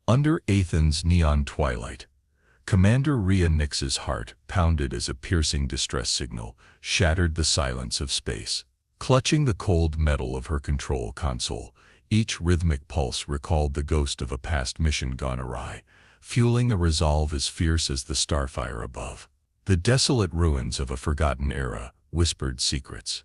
Under Athen's neon twilight, Commander Rhea Nix's heart pounded as a piercing distress signal shattered the silence of space. Clutching the cold metal of her control console, each rhythmic pulse recalled the ghost of a past mission gone awry, fueling a resolve as fierce as the starfire above. The desolate ruins of a forgotten era whispered secrets.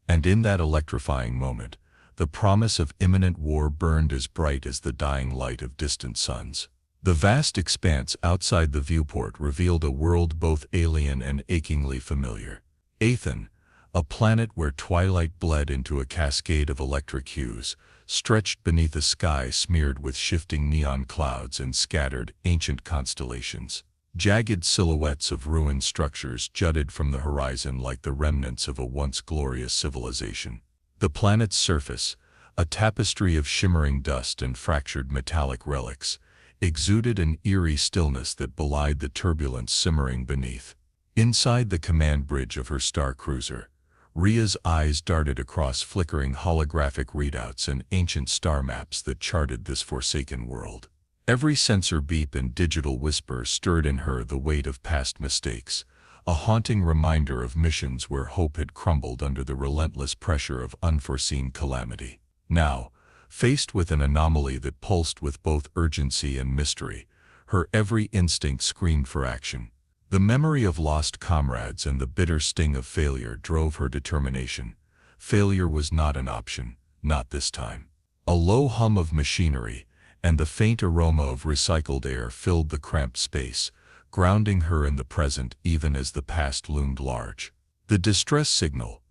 And in that electrifying moment, the promise of imminent war burned as bright as the dying light of distant suns. The vast expanse outside the viewport revealed a world both alien and achingly familiar. Athen, a planet where twilight bled into a cascade of electric hues, stretched beneath a sky smeared with shifting neon clouds and scattered ancient constellations. Jagged silhouettes of ruined structures jutted from the horizon like the remnants of a once glorious civilization. The planet's surface, a tapestry of shimmering dust and fractured metallic relics, exuded an eerie stillness that belied the turbulence simmering beneath. Inside the command bridge of her star cruiser, Rhea's eyes darted across flickering holographic readouts and ancient star maps that charted this forsaken world. Every sensor beep and digital whisper stirred in her the weight of past mistakes, a haunting reminder of missions where hope had crumbled under the relentless pressure of unforeseen calamity. Now, faced with an anomaly that pulsed with both urgency and mystery, her every instinct screamed for action. The memory of lost comrades and the bitter sting of failure drove her determination. Failure was not an option, not this time. A low hum of machinery and the faint aroma of recycled air filled the cramped space, grounding her in the present even as the past loomed large. The distress signal,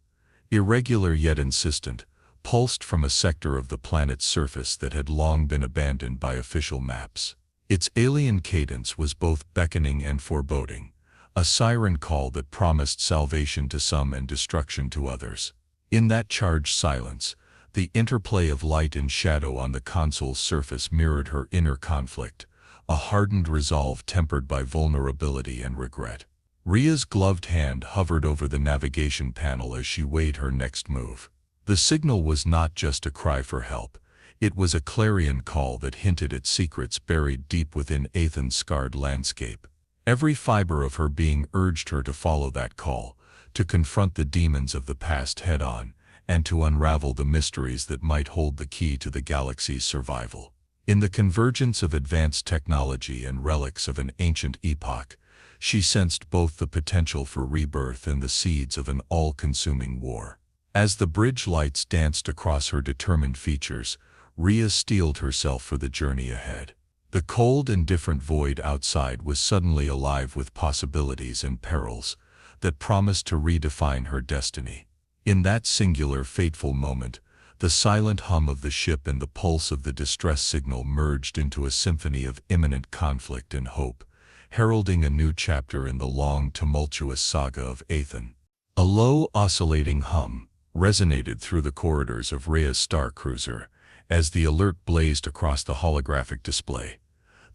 irregular yet insistent, pulsed from a sector of the planet's surface that had long been abandoned by official maps. Its alien cadence was both beckoning and foreboding, a siren call that promised salvation to some and destruction to others. In that charged silence, the interplay of light and shadow on the console's surface mirrored her inner conflict, a hardened resolve tempered by vulnerability and regret. Rhea's gloved hand hovered over the navigation panel as she weighed her next move. The signal was not just a cry for help. It was a clarion call that hinted at secrets buried deep within Athen's scarred landscape. Every fiber of her being urged her to follow that call, to confront the demons of the past head-on, and to unravel the mysteries that might hold the key to the galaxy's survival. In the convergence of advanced technology and relics of an ancient epoch, she sensed both the potential for rebirth and the seeds of an all-consuming war. As the bridge lights danced across her determined features, Rhea steeled herself for the journey ahead. The cold and different void outside was suddenly alive with possibilities and perils that promised to redefine her destiny. In that singular fateful moment, the silent hum of the ship and the pulse of the distress signal merged into a symphony of imminent conflict and hope, heralding a new chapter in the long, tumultuous saga of Athen. A low, oscillating hum resonated through the corridors of Rhea's star cruiser as the alert blazed across the holographic display.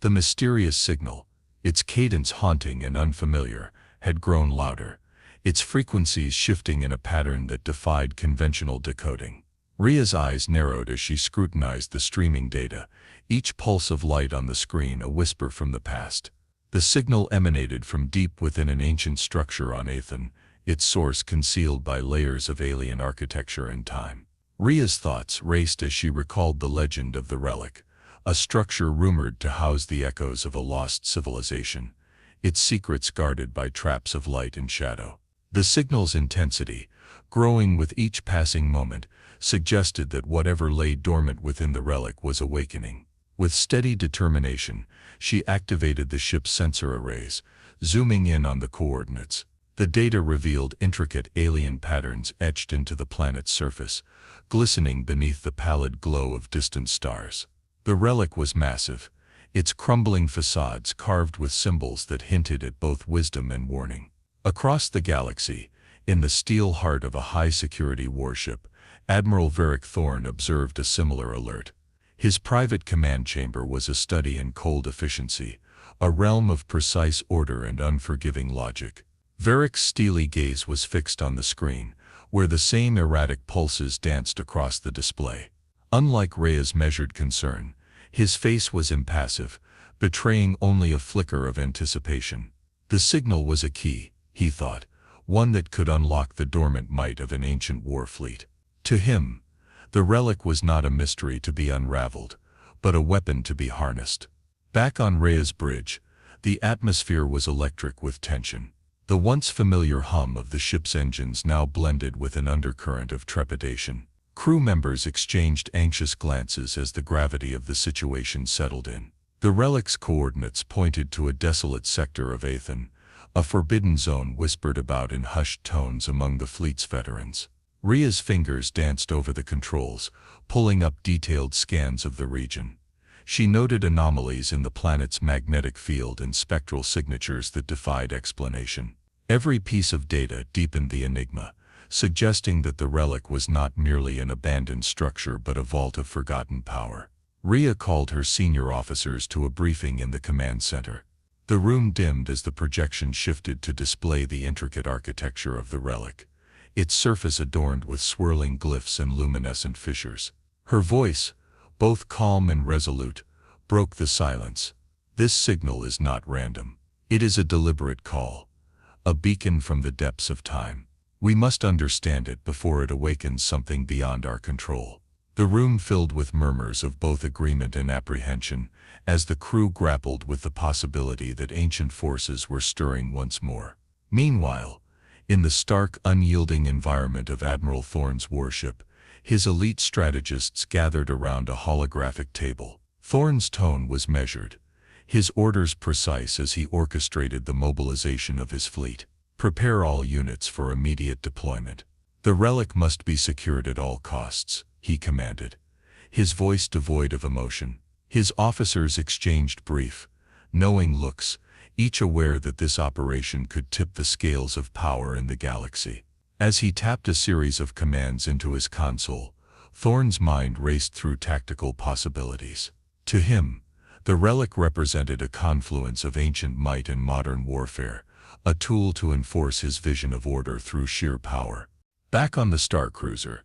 The mysterious signal, its cadence haunting and unfamiliar, had grown louder, its frequencies shifting in a pattern that defied conventional decoding. Rhea's eyes narrowed as she scrutinized the streaming data, each pulse of light on the screen a whisper from the past. The signal emanated from deep within an ancient structure on Athen, its source concealed by layers of alien architecture and time. Rhea's thoughts raced as she recalled the legend of the relic, a structure rumored to house the echoes of a lost civilization, its secrets guarded by traps of light and shadow. The signal's intensity, growing with each passing moment, suggested that whatever lay dormant within the relic was awakening. With steady determination, she activated the ship's sensor arrays, zooming in on the coordinates. The data revealed intricate alien patterns etched into the planet's surface, glistening beneath the pallid glow of distant stars. The relic was massive, its crumbling facades carved with symbols that hinted at both wisdom and warning. Across the galaxy, in the steel heart of a high-security warship, Admiral Varric Thorne observed a similar alert. His private command chamber was a study in cold efficiency, a realm of precise order and unforgiving logic. Varric's steely gaze was fixed on the screen, where the same erratic pulses danced across the display. Unlike Rhea's measured concern, His face was impassive, betraying only a flicker of anticipation. The signal was a key, he thought, one that could unlock the dormant might of an ancient war fleet. To him, the relic was not a mystery to be unraveled, but a weapon to be harnessed. Back on Rhea's bridge, the atmosphere was electric with tension. The once familiar hum of the ship's engines now blended with an undercurrent of trepidation. Crew members exchanged anxious glances as the gravity of the situation settled in. The relic's coordinates pointed to a desolate sector of Aethan, a forbidden zone whispered about in hushed tones among the fleet's veterans. Rhea's fingers danced over the controls, pulling up detailed scans of the region. She noted anomalies in the planet's magnetic field and spectral signatures that defied explanation. Every piece of data deepened the enigma, suggesting that the relic was not merely an abandoned structure but a vault of forgotten power. Rhea called her senior officers to a briefing in the command center. The room dimmed as the projection shifted to display the intricate architecture of the relic, its surface adorned with swirling glyphs and luminescent fissures. Her voice, both calm and resolute, broke the silence. This signal is not random. It is a deliberate call, a beacon from the depths of time. We must understand it before it awakens something beyond our control. The room filled with murmurs of both agreement and apprehension, as the crew grappled with the possibility that ancient forces were stirring once more. Meanwhile, in the stark, unyielding environment of Admiral Thorne's warship, his elite strategists gathered around a holographic table. Thorne's tone was measured, his orders precise as he orchestrated the mobilization of his fleet. Prepare all units for immediate deployment. The relic must be secured at all costs, he commanded, his voice devoid of emotion. His officers exchanged brief, knowing looks, each aware that this operation could tip the scales of power in the galaxy. As he tapped a series of commands into his console, Thorne's mind raced through tactical possibilities. To him, the relic represented a confluence of ancient might and modern warfare, a tool to enforce his vision of order through sheer power. Back on the Star Cruiser,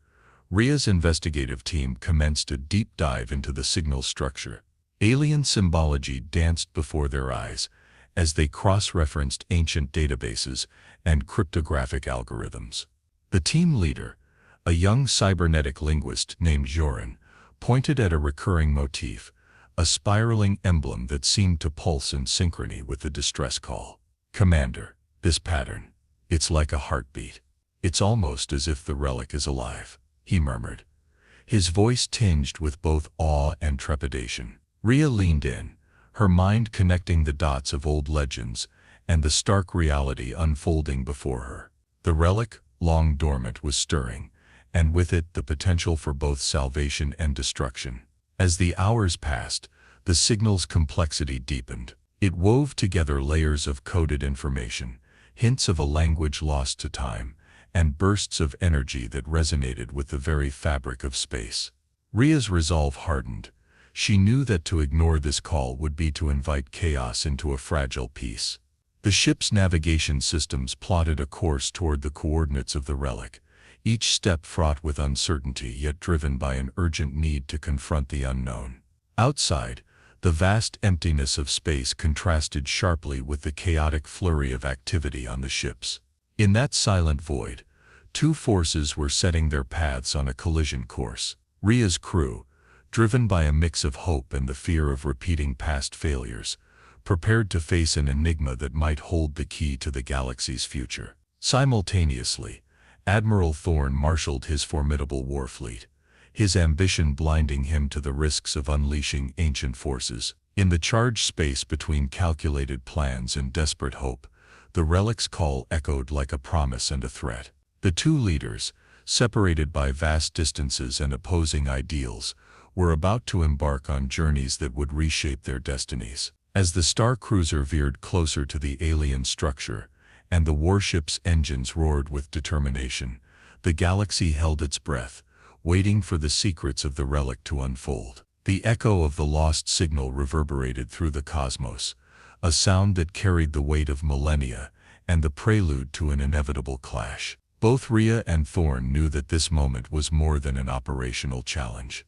Rhea's investigative team commenced a deep dive into the signal structure. Alien symbology danced before their eyes as they cross-referenced ancient databases and cryptographic algorithms. The team leader, a young cybernetic linguist named Joran, pointed at a recurring motif, a spiraling emblem that seemed to pulse in synchrony with the distress call. "Commander, this pattern, it's like a heartbeat. It's almost as if the relic is alive," he murmured, his voice tinged with both awe and trepidation. Rhea leaned in, her mind connecting the dots of old legends and the stark reality unfolding before her. The relic, long dormant, was stirring, and with it the potential for both salvation and destruction. As the hours passed, the signal's complexity deepened. It wove together layers of coded information, hints of a language lost to time, and bursts of energy that resonated with the very fabric of space. Rhea's resolve hardened. She knew that to ignore this call would be to invite chaos into a fragile peace. The ship's navigation systems plotted a course toward the coordinates of the relic, each step fraught with uncertainty yet driven by an urgent need to confront the unknown. Outside, the vast emptiness of space contrasted sharply with the chaotic flurry of activity on the ships. In that silent void, two forces were setting their paths on a collision course. Rhea's crew, driven by a mix of hope and the fear of repeating past failures, prepared to face an enigma that might hold the key to the galaxy's future. Simultaneously, Admiral Thorne marshaled his formidable war fleet, his ambition blinding him to the risks of unleashing ancient forces. In the charged space between calculated plans and desperate hope, the relic's call echoed like a promise and a threat. The two leaders, separated by vast distances and opposing ideals, were about to embark on journeys that would reshape their destinies. As the Star Cruiser veered closer to the alien structure, and the warship's engines roared with determination, the galaxy held its breath, waiting for the secrets of the relic to unfold. The echo of the lost signal reverberated through the cosmos, a sound that carried the weight of millennia and the prelude to an inevitable clash. Both Rhea and Thorne knew that this moment was more than an operational challenge.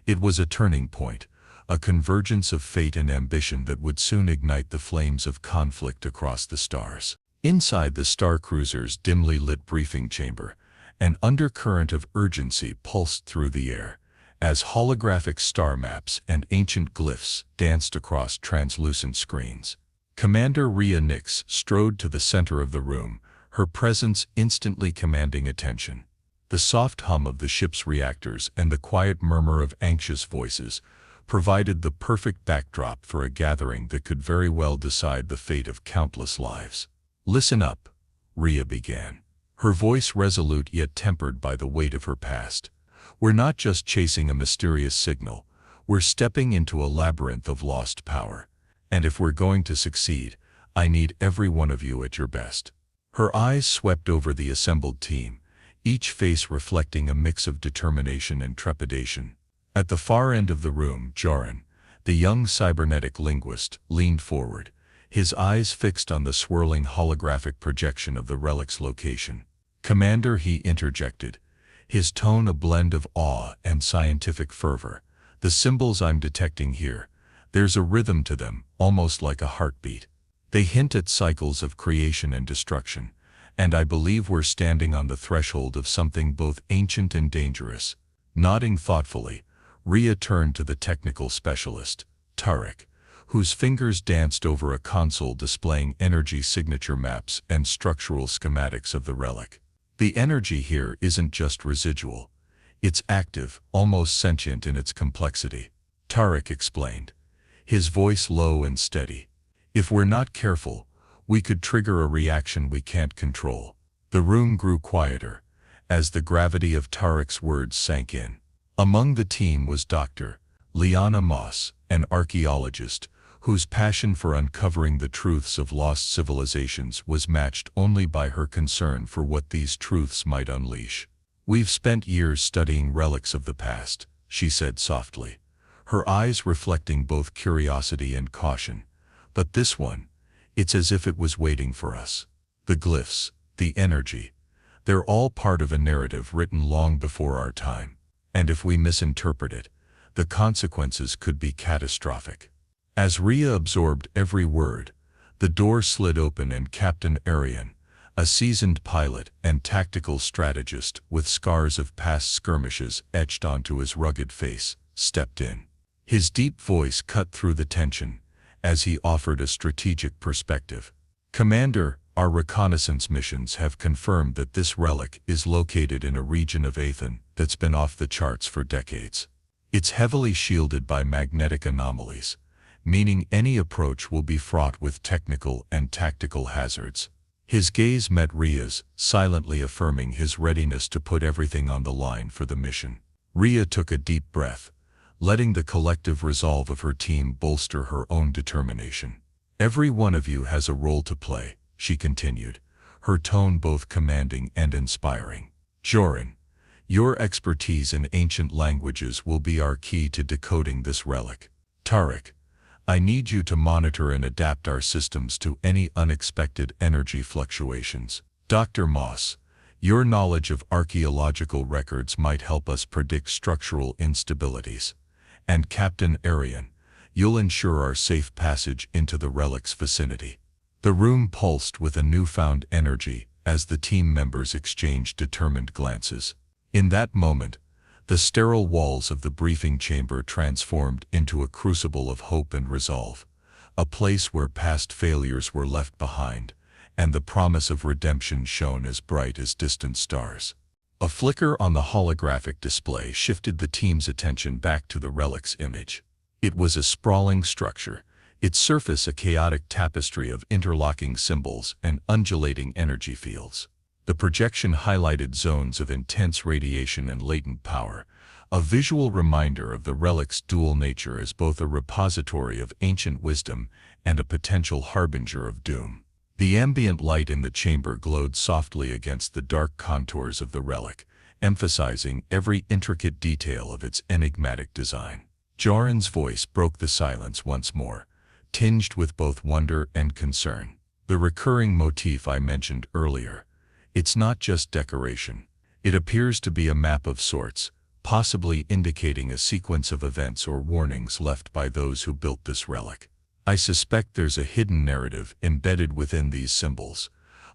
It was a turning point, a convergence of fate and ambition that would soon ignite the flames of conflict across the stars. Inside the Star Cruiser's dimly lit briefing chamber, an undercurrent of urgency pulsed through the air, as holographic star maps and ancient glyphs danced across translucent screens. Commander Rhea Nix strode to the center of the room, her presence instantly commanding attention. The soft hum of the ship's reactors and the quiet murmur of anxious voices provided the perfect backdrop for a gathering that could very well decide the fate of countless lives. "Listen up," Rhea began, her voice resolute yet tempered by the weight of her past. "We're not just chasing a mysterious signal, we're stepping into a labyrinth of lost power. And if we're going to succeed, I need every one of you at your best." Her eyes swept over the assembled team, each face reflecting a mix of determination and trepidation. At the far end of the room, Joran, the young cybernetic linguist, leaned forward, his eyes fixed on the swirling holographic projection of the relic's location. "Commander," he interjected, his tone a blend of awe and scientific fervor, "the symbols I'm detecting here, there's a rhythm to them, almost like a heartbeat. They hint at cycles of creation and destruction, and I believe we're standing on the threshold of something both ancient and dangerous." Nodding thoughtfully, Rhea turned to the technical specialist, Tarek, whose fingers danced over a console displaying energy signature maps and structural schematics of the relic. "The energy here isn't just residual. It's active, almost sentient in its complexity," Tarek explained, his voice low and steady. "If we're not careful, we could trigger a reaction we can't control." The room grew quieter, as the gravity of Tarek's words sank in. Among the team was Dr. Liana Moss, an archaeologist, whose passion for uncovering the truths of lost civilizations was matched only by her concern for what these truths might unleash. "We've spent years studying relics of the past," she said softly, her eyes reflecting both curiosity and caution. "But this one, it's as if it was waiting for us. The glyphs, the energy, they're all part of a narrative written long before our time. And if we misinterpret it, the consequences could be catastrophic." As Rhea absorbed every word, the door slid open and Captain Arian, a seasoned pilot and tactical strategist with scars of past skirmishes etched onto his rugged face, stepped in. His deep voice cut through the tension as he offered a strategic perspective. "Commander, our reconnaissance missions have confirmed that this relic is located in a region of Aethan that's been off the charts for decades. It's heavily shielded by magnetic anomalies, meaning any approach will be fraught with technical and tactical hazards." His gaze met Rhea's, silently affirming his readiness to put everything on the line for the mission. Rhea took a deep breath, letting the collective resolve of her team bolster her own determination. "Every one of you has a role to play," she continued, her tone both commanding and inspiring. "Joran, your expertise in ancient languages will be our key to decoding this relic. Tarek, I need you to monitor and adapt our systems to any unexpected energy fluctuations. Dr. Moss, your knowledge of archaeological records might help us predict structural instabilities. And Captain Arian, you'll ensure our safe passage into the relic's vicinity." The room pulsed with a newfound energy as the team members exchanged determined glances. In that moment, the sterile walls of the briefing chamber transformed into a crucible of hope and resolve, a place where past failures were left behind, and the promise of redemption shone as bright as distant stars. A flicker on the holographic display shifted the team's attention back to the relic's image. It was a sprawling structure, its surface a chaotic tapestry of interlocking symbols and undulating energy fields. The projection highlighted zones of intense radiation and latent power, a visual reminder of the relic's dual nature as both a repository of ancient wisdom and a potential harbinger of doom. The ambient light in the chamber glowed softly against the dark contours of the relic, emphasizing every intricate detail of its enigmatic design. Joran's voice broke the silence once more, tinged with both wonder and concern. "The recurring motif I mentioned earlier, it's not just decoration. It appears to be a map of sorts, possibly indicating a sequence of events or warnings left by those who built this relic. I suspect there's a hidden narrative embedded within these symbols,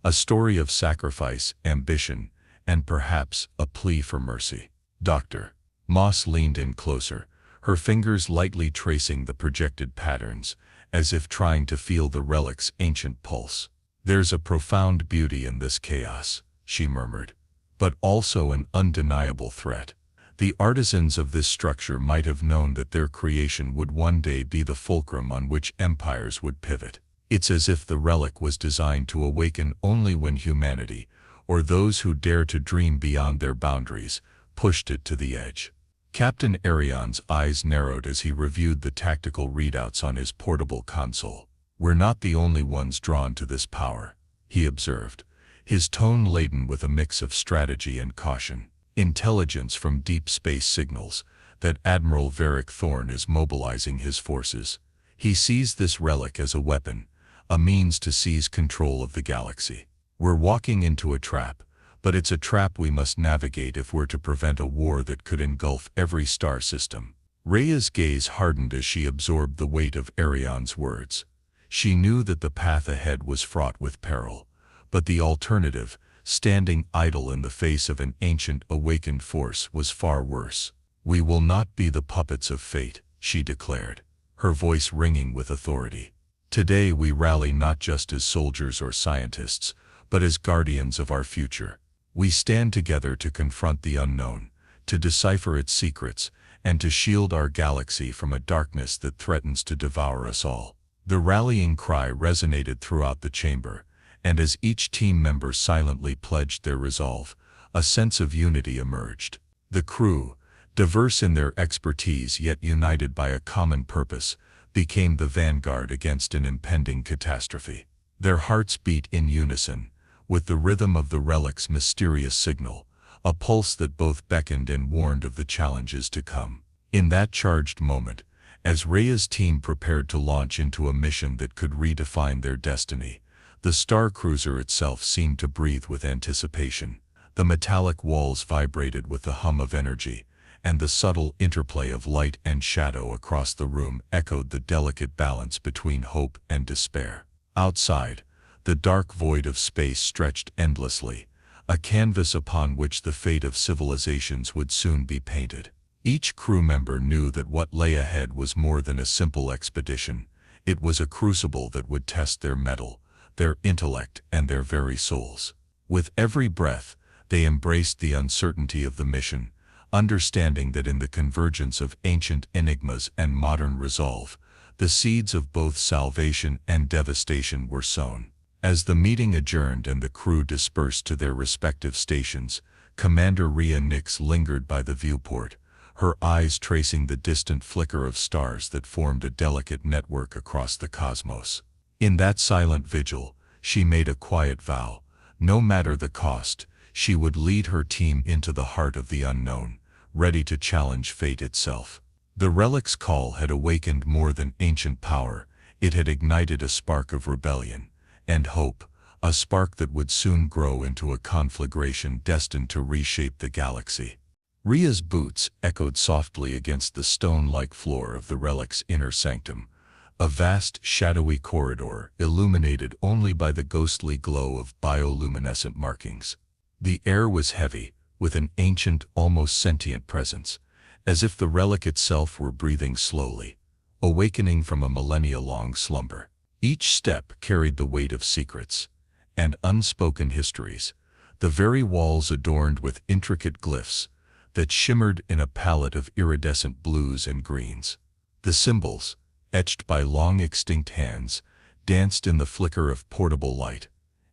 a story of sacrifice, ambition, and perhaps a plea for mercy. Dr. Moss leaned in closer, her fingers lightly tracing the projected patterns, as if trying to feel the relic's ancient pulse. "There's a profound beauty in this chaos," she murmured, "but also an undeniable threat. The artisans of this structure might have known that their creation would one day be the fulcrum on which empires would pivot. It's as if the relic was designed to awaken only when humanity, or those who dare to dream beyond their boundaries, pushed it to the edge." Captain Arion's eyes narrowed as he reviewed the tactical readouts on his portable console. "We're not the only ones drawn to this power," he observed, his tone laden with a mix of strategy and caution. "Intelligence from deep space signals that Admiral Varric Thorn is mobilizing his forces. He sees this relic as a weapon, a means to seize control of the galaxy. We're walking into a trap, but it's a trap we must navigate if we're to prevent a war that could engulf every star system." Rhea's gaze hardened as she absorbed the weight of Arion's words. She knew that the path ahead was fraught with peril, but the alternative, standing idle in the face of an ancient awakened force, was far worse. "We will not be the puppets of fate," she declared, her voice ringing with authority. "Today we rally not just as soldiers or scientists, but as guardians of our future. We stand together to confront the unknown, to decipher its secrets, and to shield our galaxy from a darkness that threatens to devour us all." The rallying cry resonated throughout the chamber, and as each team member silently pledged their resolve, a sense of unity emerged. The crew, diverse in their expertise yet united by a common purpose, became the vanguard against an impending catastrophe. Their hearts beat in unison, with the rhythm of the relic's mysterious signal, a pulse that both beckoned and warned of the challenges to come. In that charged moment, as Rhea's team prepared to launch into a mission that could redefine their destiny, the star cruiser itself seemed to breathe with anticipation. The metallic walls vibrated with the hum of energy, and the subtle interplay of light and shadow across the room echoed the delicate balance between hope and despair. Outside, the dark void of space stretched endlessly, a canvas upon which the fate of civilizations would soon be painted. Each crew member knew that what lay ahead was more than a simple expedition. It was a crucible that would test their mettle, their intellect, and their very souls. With every breath, they embraced the uncertainty of the mission, understanding that in the convergence of ancient enigmas and modern resolve, the seeds of both salvation and devastation were sown. As the meeting adjourned and the crew dispersed to their respective stations, Commander Rhea Nix lingered by the viewport, her eyes tracing the distant flicker of stars that formed a delicate network across the cosmos. In that silent vigil, she made a quiet vow: no matter the cost, she would lead her team into the heart of the unknown, ready to challenge fate itself. The relic's call had awakened more than ancient power. It had ignited a spark of rebellion and hope, a spark that would soon grow into a conflagration destined to reshape the galaxy. Rhea's boots echoed softly against the stone-like floor of the relic's inner sanctum, a vast, shadowy corridor illuminated only by the ghostly glow of bioluminescent markings. The air was heavy, with an ancient, almost sentient presence, as if the relic itself were breathing slowly, awakening from a millennia-long slumber. Each step carried the weight of secrets and unspoken histories, the very walls adorned with intricate glyphs that shimmered in a palette of iridescent blues and greens. The symbols, etched by long-extinct hands, danced in the flicker of portable light,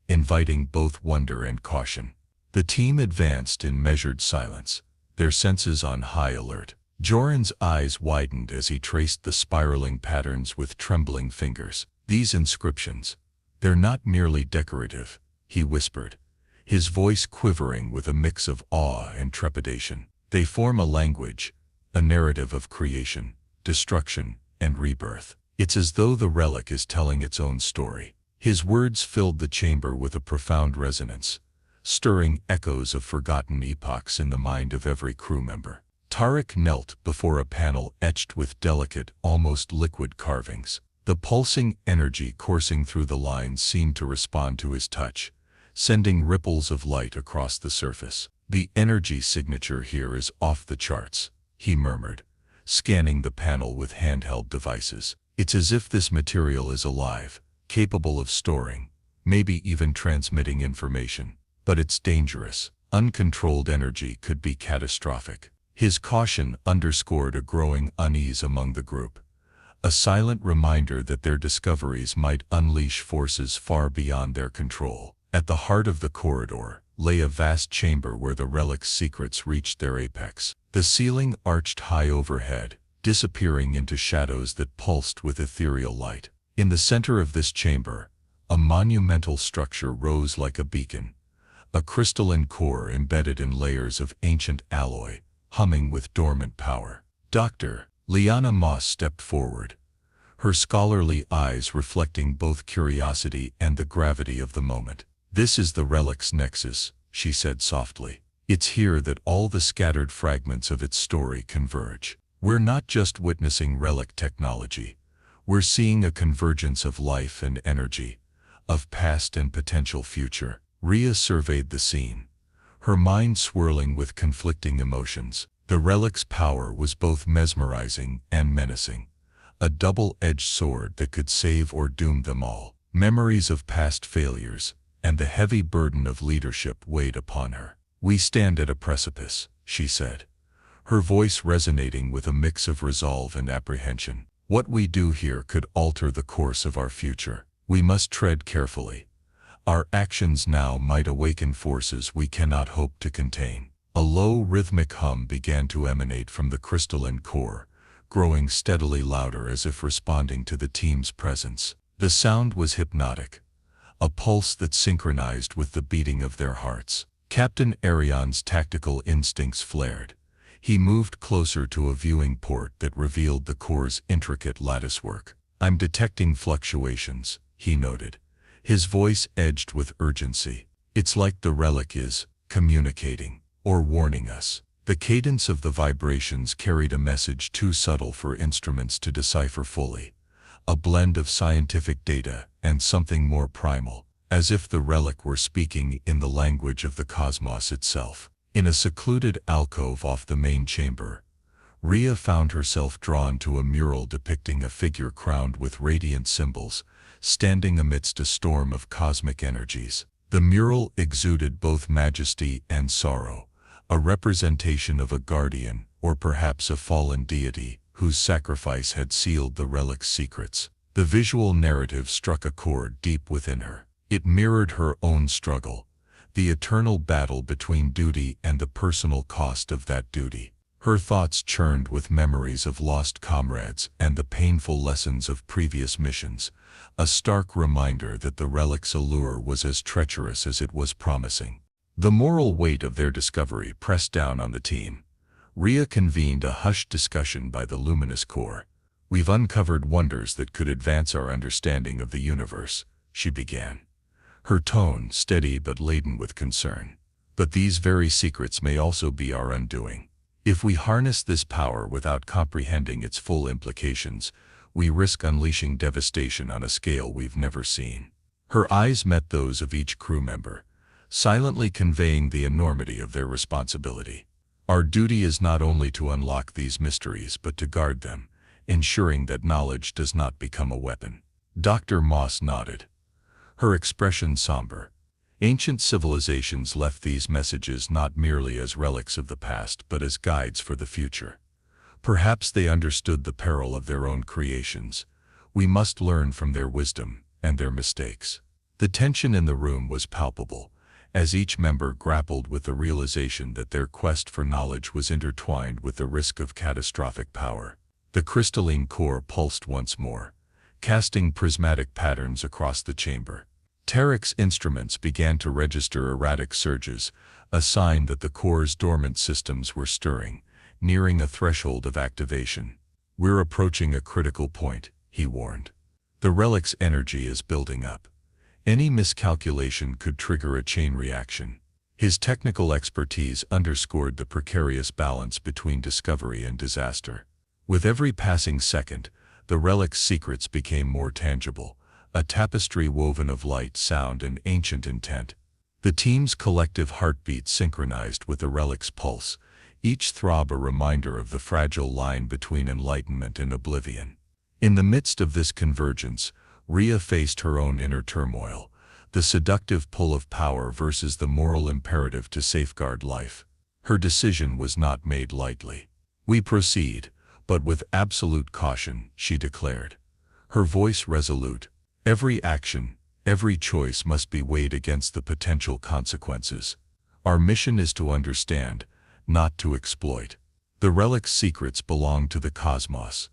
inviting both wonder and caution. The team advanced in measured silence, their senses on high alert. Joran's eyes widened as he traced the spiraling patterns with trembling fingers. "These inscriptions, they're not merely decorative," he whispered, his voice quivering with a mix of awe and trepidation. "They form a language, a narrative of creation, destruction, and rebirth. It's as though the relic is telling its own story." His words filled the chamber with a profound resonance, stirring echoes of forgotten epochs in the mind of every crew member. Tarek knelt before a panel etched with delicate, almost liquid carvings. The pulsing energy coursing through the lines seemed to respond to his touch, sending ripples of light across the surface. "The energy signature here is off the charts," he murmured, scanning the panel with handheld devices. "It's as if this material is alive, capable of storing, maybe even transmitting information. But it's dangerous. Uncontrolled energy could be catastrophic." His caution underscored a growing unease among the group, a silent reminder that their discoveries might unleash forces far beyond their control. At the heart of the corridor lay a vast chamber where the relic's secrets reached their apex. The ceiling arched high overhead, disappearing into shadows that pulsed with ethereal light. In the center of this chamber, a monumental structure rose like a beacon, a crystalline core embedded in layers of ancient alloy, humming with dormant power. Dr. Liana Moss stepped forward, her scholarly eyes reflecting both curiosity and the gravity of the moment. "This is the relic's nexus," she said softly. "It's here that all the scattered fragments of its story converge. We're not just witnessing relic technology. We're seeing a convergence of life and energy, of past and potential future." Rhea surveyed the scene, her mind swirling with conflicting emotions. The relic's power was both mesmerizing and menacing, a double-edged sword that could save or doom them all. Memories of past failures and the heavy burden of leadership weighed upon her. "We stand at a precipice," she said, her voice resonating with a mix of resolve and apprehension. "What we do here could alter the course of our future. We must tread carefully. Our actions now might awaken forces we cannot hope to contain." A low rhythmic hum began to emanate from the crystalline core, growing steadily louder as if responding to the team's presence. The sound was hypnotic, a pulse that synchronized with the beating of their hearts. Captain Arion's tactical instincts flared. He moved closer to a viewing port that revealed the core's intricate latticework. "I'm detecting fluctuations," he noted, his voice edged with urgency. "It's like the relic is communicating or warning us." The cadence of the vibrations carried a message too subtle for instruments to decipher fully, a blend of scientific data and something more primal, as if the relic were speaking in the language of the cosmos itself. In a secluded alcove off the main chamber, Rhea found herself drawn to a mural depicting a figure crowned with radiant symbols, standing amidst a storm of cosmic energies. The mural exuded both majesty and sorrow, a representation of a guardian, or perhaps a fallen deity, whose sacrifice had sealed the relic's secrets. The visual narrative struck a chord deep within her. It mirrored her own struggle, the eternal battle between duty and the personal cost of that duty. Her thoughts churned with memories of lost comrades and the painful lessons of previous missions, a stark reminder that the relic's allure was as treacherous as it was promising. The moral weight of their discovery pressed down on the team. Rhea convened a hushed discussion by the luminous core. "We've uncovered wonders that could advance our understanding of the universe," she began, her tone steady but laden with concern. "But these very secrets may also be our undoing. If we harness this power without comprehending its full implications, we risk unleashing devastation on a scale we've never seen." Her eyes met those of each crew member, silently conveying the enormity of their responsibility. "Our duty is not only to unlock these mysteries but to guard them, ensuring that knowledge does not become a weapon." Dr. Moss nodded, her expression somber. Ancient civilizations left these messages not merely as relics of the past but as guides for the future. Perhaps they understood the peril of their own creations. We must learn from their wisdom and their mistakes. The tension in the room was palpable, as each member grappled with the realization that their quest for knowledge was intertwined with the risk of catastrophic power. The crystalline core pulsed once more, casting prismatic patterns across the chamber. Tarek's instruments began to register erratic surges, a sign that the core's dormant systems were stirring, nearing a threshold of activation. "We're approaching a critical point," he warned. "The relic's energy is building up. Any miscalculation could trigger a chain reaction." His technical expertise underscored the precarious balance between discovery and disaster. With every passing second, the relic's secrets became more tangible, a tapestry woven of light, sound, and ancient intent. The team's collective heartbeat synchronized with the relic's pulse, each throb a reminder of the fragile line between enlightenment and oblivion. In the midst of this convergence, Rhea faced her own inner turmoil, the seductive pull of power versus the moral imperative to safeguard life. Her decision was not made lightly. "We proceed, but with absolute caution," she declared. Her voice resolute. "Every action, every choice must be weighed against the potential consequences. Our mission is to understand, not to exploit. The relic's secrets belong to the cosmos,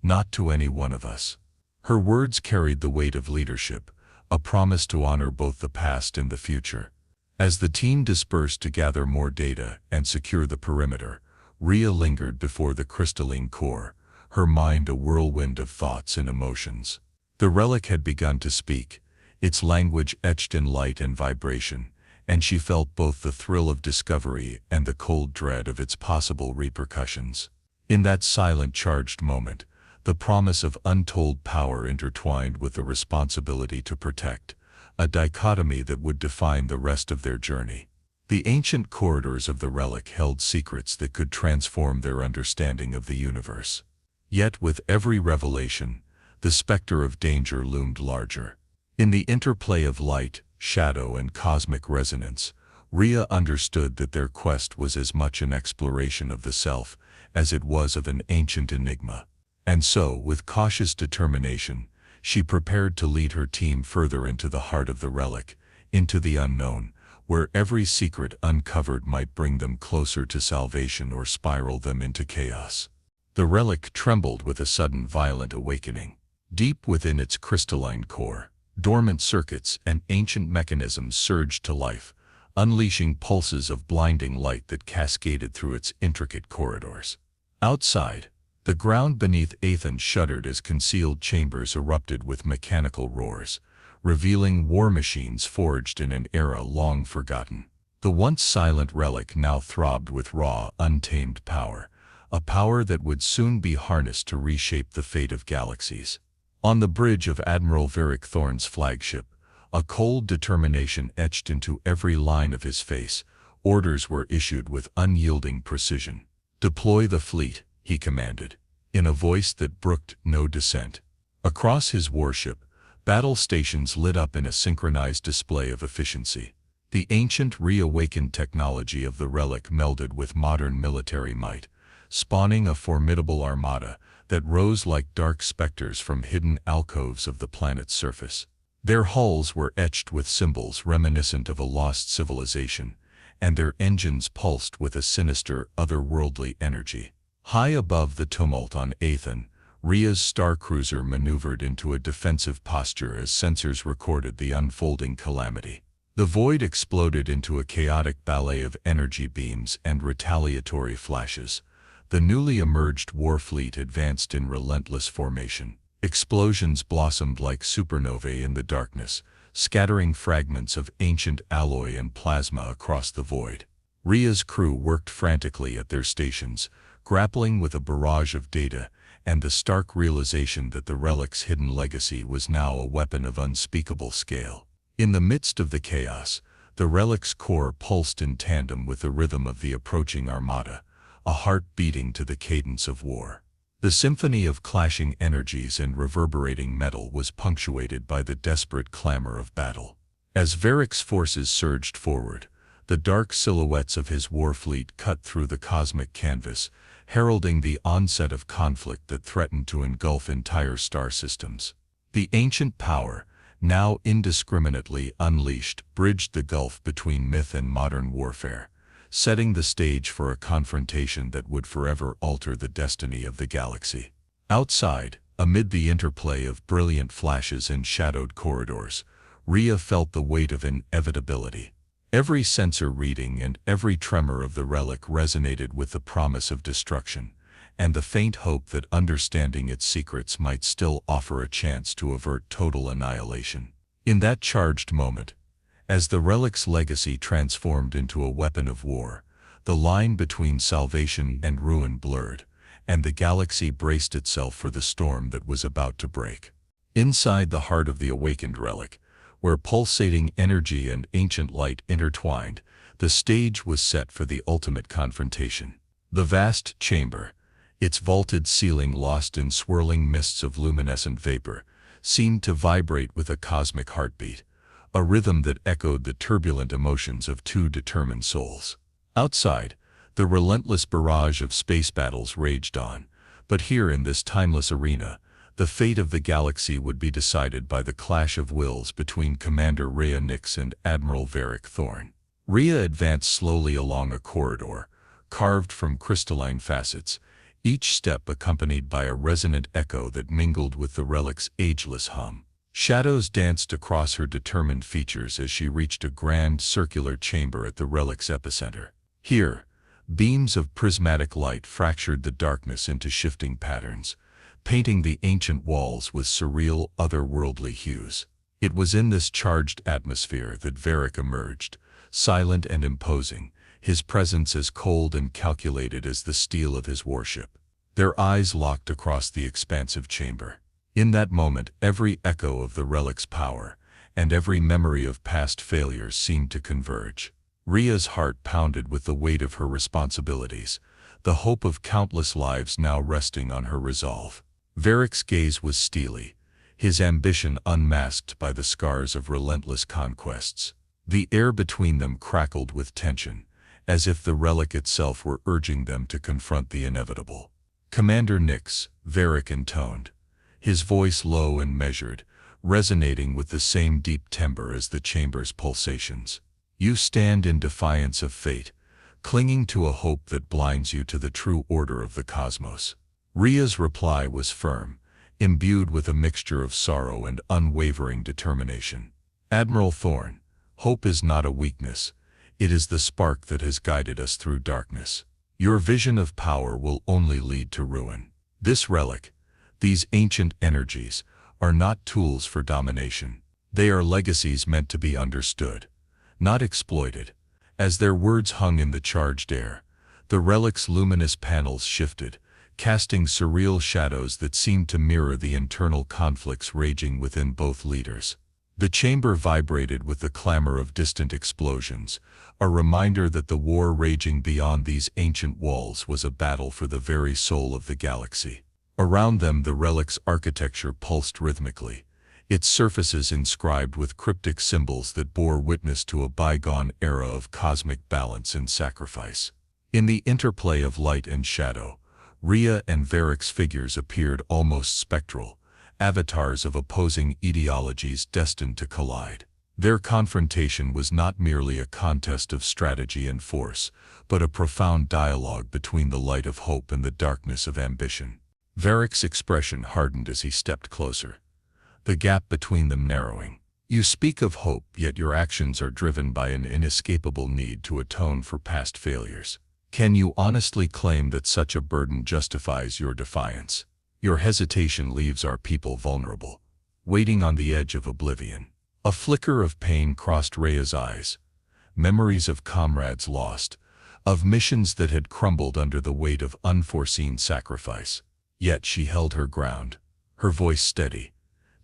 not to any one of us." Her words carried the weight of leadership, a promise to honor both the past and the future. As the team dispersed to gather more data and secure the perimeter, Rhea lingered before the crystalline core, her mind a whirlwind of thoughts and emotions. The relic had begun to speak, its language etched in light and vibration, and she felt both the thrill of discovery and the cold dread of its possible repercussions. In that silent, charged moment, the promise of untold power intertwined with the responsibility to protect, a dichotomy that would define the rest of their journey. The ancient corridors of the relic held secrets that could transform their understanding of the universe. Yet with every revelation, the specter of danger loomed larger. In the interplay of light, shadow, and cosmic resonance, Rhea understood that their quest was as much an exploration of the self as it was of an ancient enigma. And so, with cautious determination, she prepared to lead her team further into the heart of the relic, into the unknown, where every secret uncovered might bring them closer to salvation or spiral them into chaos. The relic trembled with a sudden violent awakening. Deep within its crystalline core, dormant circuits and ancient mechanisms surged to life, unleashing pulses of blinding light that cascaded through its intricate corridors. Outside, the ground beneath Athens shuddered as concealed chambers erupted with mechanical roars, revealing war machines forged in an era long forgotten. The once silent relic now throbbed with raw, untamed power, a power that would soon be harnessed to reshape the fate of galaxies. On the bridge of Admiral Varric Thorn's flagship, a cold determination etched into every line of his face, orders were issued with unyielding precision. "Deploy the fleet," he commanded, in a voice that brooked no dissent. Across his warship, battle stations lit up in a synchronized display of efficiency. The ancient, reawakened technology of the relic melded with modern military might, spawning a formidable armada that rose like dark specters from hidden alcoves of the planet's surface. Their hulls were etched with symbols reminiscent of a lost civilization, and their engines pulsed with a sinister, otherworldly energy. High above the tumult on Athens, Rhea's star cruiser maneuvered into a defensive posture as sensors recorded the unfolding calamity. The void exploded into a chaotic ballet of energy beams and retaliatory flashes. The newly emerged war fleet advanced in relentless formation. Explosions blossomed like supernovae in the darkness, scattering fragments of ancient alloy and plasma across the void. Rhea's crew worked frantically at their stations, grappling with a barrage of data and the stark realization that the relic's hidden legacy was now a weapon of unspeakable scale. In the midst of the chaos, the relic's core pulsed in tandem with the rhythm of the approaching armada, a heart beating to the cadence of war. The symphony of clashing energies and reverberating metal was punctuated by the desperate clamor of battle. As Varric's forces surged forward, the dark silhouettes of his war fleet cut through the cosmic canvas, heralding the onset of conflict that threatened to engulf entire star systems. The ancient power, now indiscriminately unleashed, bridged the gulf between myth and modern warfare, setting the stage for a confrontation that would forever alter the destiny of the galaxy. Outside, amid the interplay of brilliant flashes and shadowed corridors, Rhea felt the weight of inevitability. Every sensor reading and every tremor of the relic resonated with the promise of destruction, and the faint hope that understanding its secrets might still offer a chance to avert total annihilation. In that charged moment, As the relic's legacy transformed into a weapon of war, the line between salvation and ruin blurred, and the galaxy braced itself for the storm that was about to break. Inside the heart of the awakened relic, where pulsating energy and ancient light intertwined, the stage was set for the ultimate confrontation. The vast chamber, its vaulted ceiling lost in swirling mists of luminescent vapor, seemed to vibrate with a cosmic heartbeat, a rhythm that echoed the turbulent emotions of two determined souls. Outside, the relentless barrage of space battles raged on, but here in this timeless arena, the fate of the galaxy would be decided by the clash of wills between Commander Rhea Nix and Admiral Varric Thorn. Rhea advanced slowly along a corridor, carved from crystalline facets, each step accompanied by a resonant echo that mingled with the relic's ageless hum. Shadows danced across her determined features as she reached a grand circular chamber at the relic's epicenter. Here, beams of prismatic light fractured the darkness into shifting patterns, painting the ancient walls with surreal, otherworldly hues. It was in this charged atmosphere that Varric emerged, silent and imposing, his presence as cold and calculated as the steel of his warship. Their eyes locked across the expansive chamber. In that moment, every echo of the relic's power and every memory of past failures seemed to converge. Rhea's heart pounded with the weight of her responsibilities, the hope of countless lives now resting on her resolve. Varric's gaze was steely, his ambition unmasked by the scars of relentless conquests. The air between them crackled with tension, as if the relic itself were urging them to confront the inevitable. "Commander Nix," Varric intoned, his voice low and measured, resonating with the same deep timbre as the chamber's pulsations. "You stand in defiance of fate, clinging to a hope that blinds you to the true order of the cosmos." Rhea's reply was firm, imbued with a mixture of sorrow and unwavering determination. "Admiral Thorn, hope is not a weakness, it is the spark that has guided us through darkness. Your vision of power will only lead to ruin. This relic, these ancient energies, are not tools for domination. They are legacies meant to be understood, not exploited." As their words hung in the charged air, the relic's luminous panels shifted, casting surreal shadows that seemed to mirror the internal conflicts raging within both leaders. The chamber vibrated with the clamor of distant explosions, a reminder that the war raging beyond these ancient walls was a battle for the very soul of the galaxy. Around them the relic's architecture pulsed rhythmically, its surfaces inscribed with cryptic symbols that bore witness to a bygone era of cosmic balance and sacrifice. In the interplay of light and shadow, Rhea and Varric's figures appeared almost spectral, avatars of opposing ideologies destined to collide. Their confrontation was not merely a contest of strategy and force, but a profound dialogue between the light of hope and the darkness of ambition. Varric's expression hardened as he stepped closer, the gap between them narrowing. "You speak of hope, yet your actions are driven by an inescapable need to atone for past failures. Can you honestly claim that such a burden justifies your defiance? Your hesitation leaves our people vulnerable, waiting on the edge of oblivion." A flicker of pain crossed Rhea's eyes, memories of comrades lost, of missions that had crumbled under the weight of unforeseen sacrifice. Yet she held her ground, her voice steady,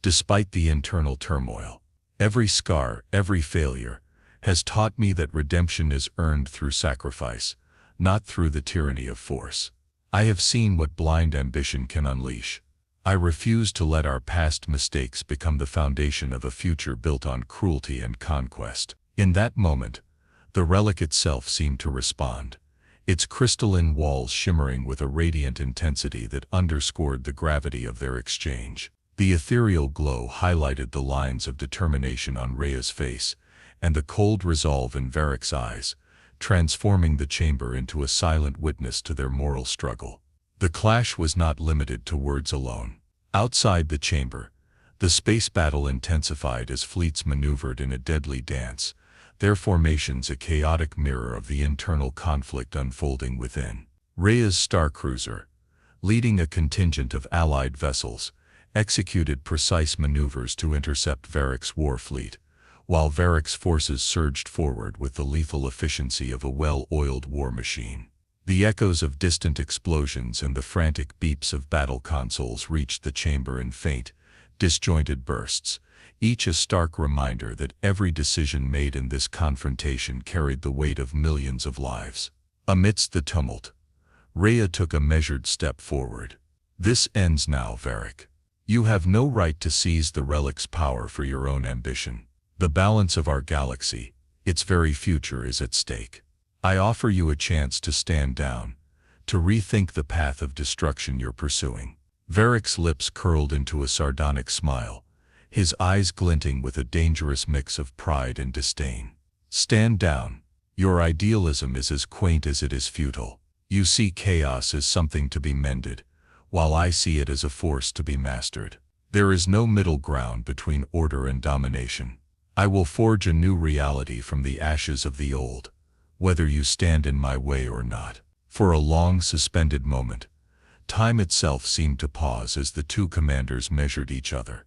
despite the internal turmoil. "Every scar, every failure, has taught me that redemption is earned through sacrifice, not through the tyranny of force. I have seen what blind ambition can unleash. I refuse to let our past mistakes become the foundation of a future built on cruelty and conquest." In that moment, the relic itself seemed to respond, its crystalline walls shimmering with a radiant intensity that underscored the gravity of their exchange. The ethereal glow highlighted the lines of determination on Rhea's face, and the cold resolve in Varric's eyes, transforming the chamber into a silent witness to their moral struggle. The clash was not limited to words alone. Outside the chamber, the space battle intensified as fleets maneuvered in a deadly dance, their formations a chaotic mirror of the internal conflict unfolding within. Rhea's starcruiser, leading a contingent of allied vessels, executed precise maneuvers to intercept Varric's war fleet, while Varric's forces surged forward with the lethal efficiency of a well-oiled war machine. The echoes of distant explosions and the frantic beeps of battle consoles reached the chamber in faint, disjointed bursts, each a stark reminder that every decision made in this confrontation carried the weight of millions of lives. Amidst the tumult, Rhea took a measured step forward. "This ends now, Varric. You have no right to seize the relic's power for your own ambition. The balance of our galaxy, its very future, is at stake. I offer you a chance to stand down, to rethink the path of destruction you're pursuing." Varric's lips curled into a sardonic smile, his eyes glinting with a dangerous mix of pride and disdain. "Stand down. Your idealism is as quaint as it is futile. You see chaos as something to be mended, while I see it as a force to be mastered. There is no middle ground between order and domination. I will forge a new reality from the ashes of the old, whether you stand in my way or not." For a long suspended moment, time itself seemed to pause as the two commanders measured each other,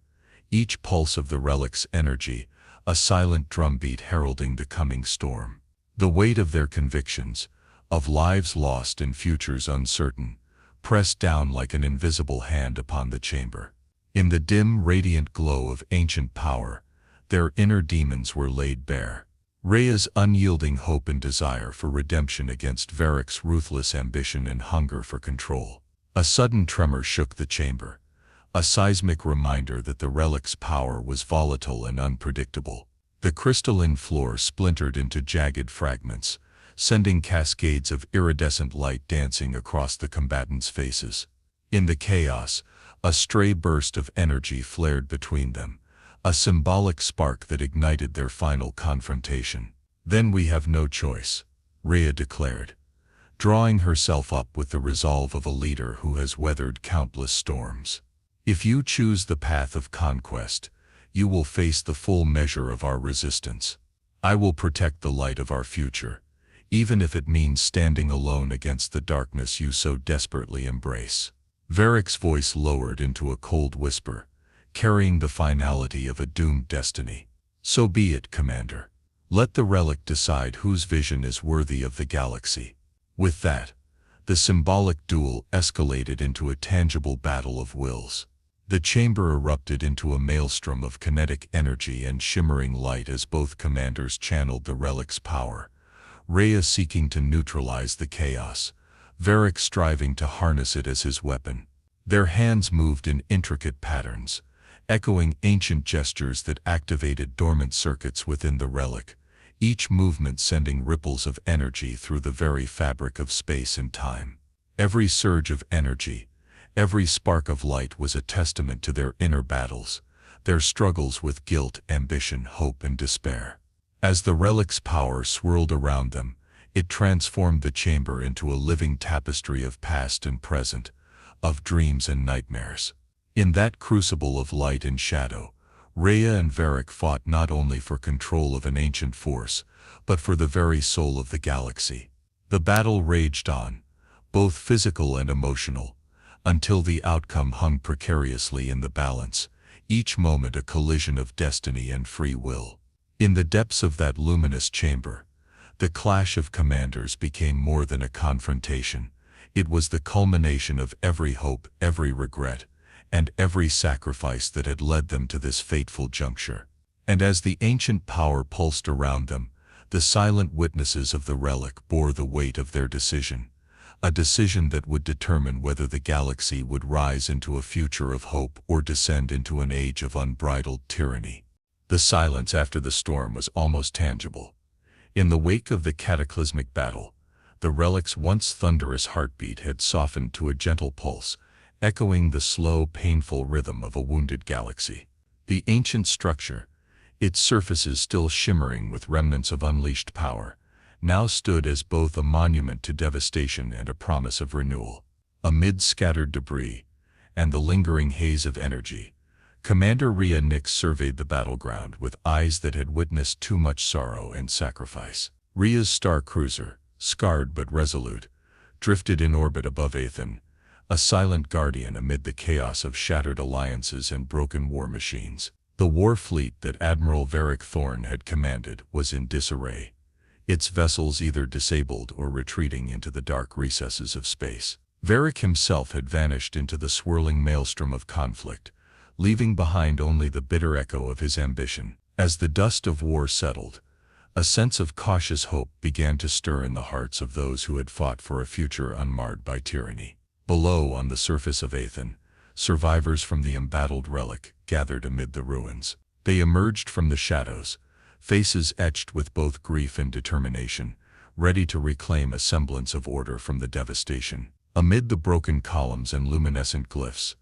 each pulse of the relic's energy a silent drumbeat heralding the coming storm. The weight of their convictions, of lives lost and futures uncertain, pressed down like an invisible hand upon the chamber. In the dim, radiant glow of ancient power, their inner demons were laid bare. Rhea's unyielding hope and desire for redemption against Varric's ruthless ambition and hunger for control. A sudden tremor shook the chamber, a seismic reminder that the relic's power was volatile and unpredictable. The crystalline floor splintered into jagged fragments, sending cascades of iridescent light dancing across the combatants' faces. In the chaos, a stray burst of energy flared between them, a symbolic spark that ignited their final confrontation. "Then we have no choice," Rhea declared, drawing herself up with the resolve of a leader who has weathered countless storms. "If you choose the path of conquest, you will face the full measure of our resistance. I will protect the light of our future, even if it means standing alone against the darkness you so desperately embrace." Varric's voice lowered into a cold whisper, carrying the finality of a doomed destiny. "So be it, Commander. Let the relic decide whose vision is worthy of the galaxy." With that, the symbolic duel escalated into a tangible battle of wills. The chamber erupted into a maelstrom of kinetic energy and shimmering light as both commanders channeled the relic's power, Rhea seeking to neutralize the chaos, Varric striving to harness it as his weapon. Their hands moved in intricate patterns, echoing ancient gestures that activated dormant circuits within the relic, each movement sending ripples of energy through the very fabric of space and time. Every surge of energy, every spark of light was a testament to their inner battles, their struggles with guilt, ambition, hope, and despair. As the relic's power swirled around them, it transformed the chamber into a living tapestry of past and present, of dreams and nightmares. In that crucible of light and shadow, Rhea and Varric fought not only for control of an ancient force, but for the very soul of the galaxy. The battle raged on, both physical and emotional, until the outcome hung precariously in the balance, each moment a collision of destiny and free will. In the depths of that luminous chamber, the clash of commanders became more than a confrontation. It was the culmination of every hope, every regret, and every sacrifice that had led them to this fateful juncture. And as the ancient power pulsed around them, the silent witnesses of the relic bore the weight of their decision, a decision that would determine whether the galaxy would rise into a future of hope or descend into an age of unbridled tyranny. The silence after the storm was almost tangible. In the wake of the cataclysmic battle, the relic's once thunderous heartbeat had softened to a gentle pulse, echoing the slow, painful rhythm of a wounded galaxy. The ancient structure, its surfaces still shimmering with remnants of unleashed power, now stood as both a monument to devastation and a promise of renewal. Amid scattered debris and the lingering haze of energy, Commander Rhea Nix surveyed the battleground with eyes that had witnessed too much sorrow and sacrifice. Rhea's star cruiser, scarred but resolute, drifted in orbit above Aethan, a silent guardian amid the chaos of shattered alliances and broken war machines. The war fleet that Admiral Varric Thorn had commanded was in disarray, its vessels either disabled or retreating into the dark recesses of space. Varric himself had vanished into the swirling maelstrom of conflict, leaving behind only the bitter echo of his ambition. As the dust of war settled, a sense of cautious hope began to stir in the hearts of those who had fought for a future unmarred by tyranny. Below, on the surface of Aethan, survivors from the embattled relic gathered amid the ruins. They emerged from the shadows, faces etched with both grief and determination, ready to reclaim a semblance of order from the devastation. Amid the broken columns and luminescent glyphs,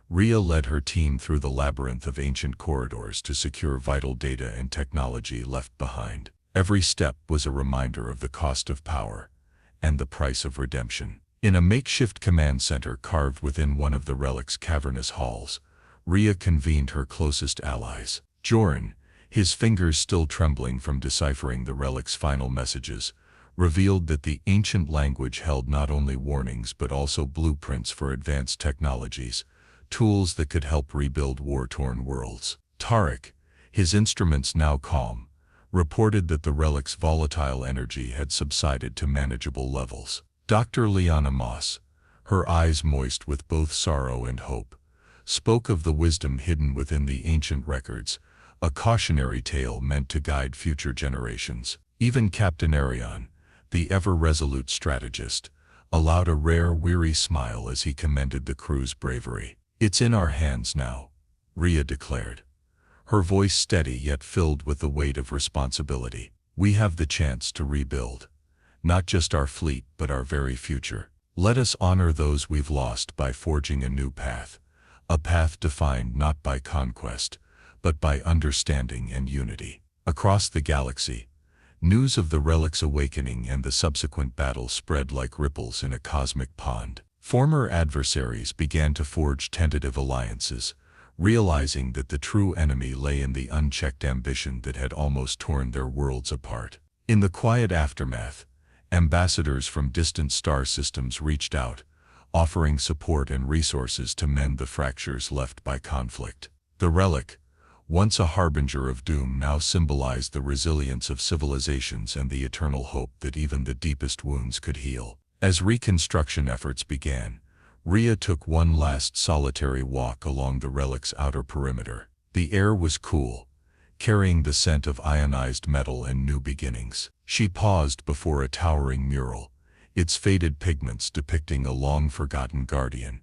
Rhea led her team through the labyrinth of ancient corridors to secure vital data and technology left behind. Every step was a reminder of the cost of power and the price of redemption. In a makeshift command center carved within one of the relic's cavernous halls, Rhea convened her closest allies. Joran, his fingers still trembling from deciphering the relic's final messages, revealed that the ancient language held not only warnings but also blueprints for advanced technologies, tools that could help rebuild war-torn worlds. Tarek, his instruments now calm, reported that the relic's volatile energy had subsided to manageable levels. Dr. Liana Moss, her eyes moist with both sorrow and hope, spoke of the wisdom hidden within the ancient records, a cautionary tale meant to guide future generations. Even Captain Arion, the ever-resolute strategist, allowed a rare, weary smile as he commended the crew's bravery. "It's in our hands now," Rhea declared, her voice steady yet filled with the weight of responsibility. "We have the chance to rebuild, not just our fleet but our very future. Let us honor those we've lost by forging a new path, a path defined not by conquest, but by understanding and unity." Across the galaxy, news of the relic's awakening and the subsequent battle spread like ripples in a cosmic pond. Former adversaries began to forge tentative alliances, realizing that the true enemy lay in the unchecked ambition that had almost torn their worlds apart. In the quiet aftermath, ambassadors from distant star systems reached out, offering support and resources to mend the fractures left by conflict. The relic, once a harbinger of doom, now symbolized the resilience of civilizations and the eternal hope that even the deepest wounds could heal. As reconstruction efforts began, Rhea took one last solitary walk along the relic's outer perimeter. The air was cool, carrying the scent of ionized metal and new beginnings. She paused before a towering mural, its faded pigments depicting a long-forgotten guardian,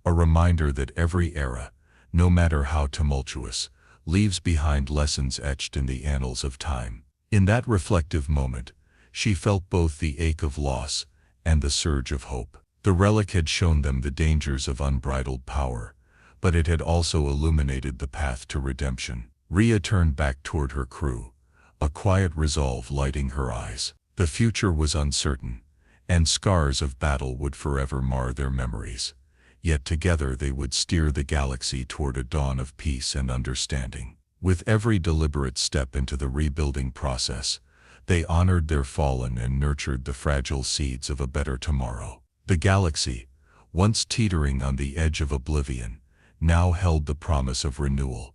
a reminder that every era, no matter how tumultuous, leaves behind lessons etched in the annals of time. In that reflective moment, she felt both the ache of loss and the surge of hope. The relic had shown them the dangers of unbridled power, but it had also illuminated the path to redemption. Rhea turned back toward her crew, a quiet resolve lighting her eyes. The future was uncertain, and scars of battle would forever mar their memories. Yet together they would steer the galaxy toward a dawn of peace and understanding. With every deliberate step into the rebuilding process, they honored their fallen and nurtured the fragile seeds of a better tomorrow. The galaxy, once teetering on the edge of oblivion, now held the promise of renewal,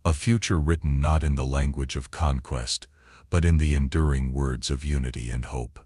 a future written not in the language of conquest, but in the enduring words of unity and hope.